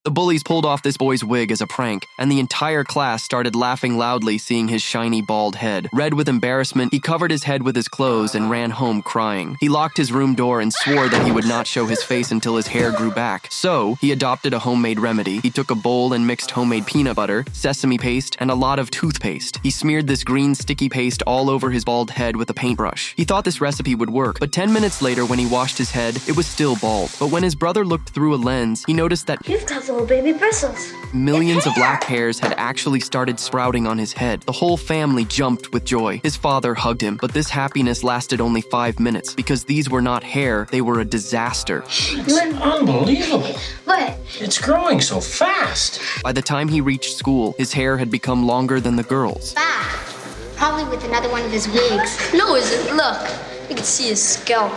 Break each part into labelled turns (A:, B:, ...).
A: The bullies pulled off this boy's wig as a prank, and the entire class started laughing loudly seeing his shiny bald head. Red with embarrassment, he covered his head with his clothes and ran home crying. He locked his room door and swore that he would not show his face until his hair grew back. So, he adopted a homemade remedy. He took a bowl and mixed homemade peanut butter, sesame paste, and a lot of toothpaste. He smeared this green sticky paste all over his bald head with a paintbrush. He thought this recipe would work, but 10 minutes later when he washed his head, it was still bald. But when his brother looked through a lens, he noticed that
B: you've got little baby bristles.
A: Millions of black hairs had actually started sprouting on his head. The whole family jumped with joy. His father hugged him, but this happiness lasted only 5 minutes because these were not hair, they were a disaster.
C: It's unbelievable.
B: What?
C: It's growing so fast.
A: By the time he reached school, his hair had become longer than the girls'.
B: Probably with another one of his wigs. No, it isn't. Look, you can see his scalp.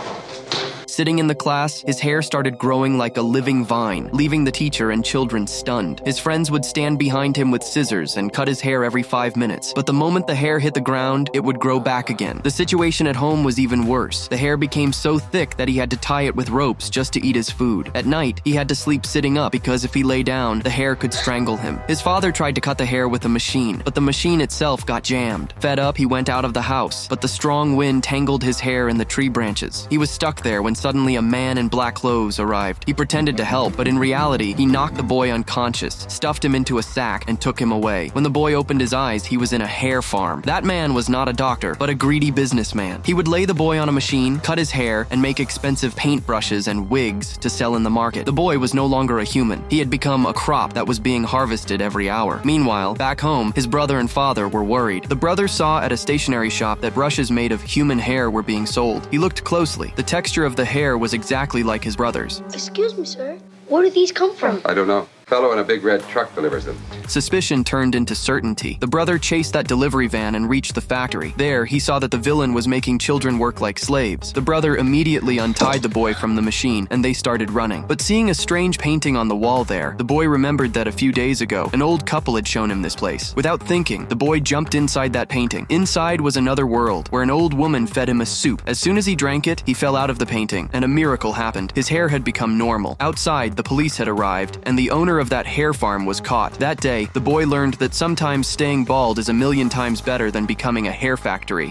A: Sitting in the class, his hair started growing like a living vine, leaving the teacher and children stunned. His friends would stand behind him with scissors and cut his hair every 5 minutes. But the moment the hair hit the ground, it would grow back again. The situation at home was even worse. The hair became so thick that he had to tie it with ropes just to eat his food. At night, he had to sleep sitting up because if he lay down, the hair could strangle him. His father tried to cut the hair with a machine, but the machine itself got jammed. Fed up, he went out of the house, but the strong wind tangled his hair in the tree branches. He was stuck there when suddenly a man in black clothes arrived. He pretended to help, but in reality, he knocked the boy unconscious, stuffed him into a sack, and took him away. When the boy opened his eyes, he was in a hair farm. That man was not a doctor, but a greedy businessman. He would lay the boy on a machine, cut his hair, and make expensive paintbrushes and wigs to sell in the market. The boy was no longer a human. He had become a crop that was being harvested every hour. Meanwhile, back home, his brother and father were worried. The brother saw at a stationery shop that brushes made of human hair were being sold. He looked closely. The texture of the hair was exactly like his brother's.
B: Excuse me, sir. Where do these come from?
D: I don't know. Fellow in a big red truck delivers them.
A: Suspicion turned into certainty. The brother chased that delivery van and reached the factory. There, he saw that the villain was making children work like slaves. The brother immediately untied the boy from the machine, and they started running. But seeing a strange painting on the wall there, the boy remembered that a few days ago, an old couple had shown him this place. Without thinking, the boy jumped inside that painting. Inside was another world, where an old woman fed him a soup. As soon as he drank it, he fell out of the painting, and a miracle happened. His hair had become normal. Outside, the police had arrived, and the owner of that hair farm was caught. That day, the boy learned that sometimes staying bald is 1,000,000 times better than becoming a hair factory.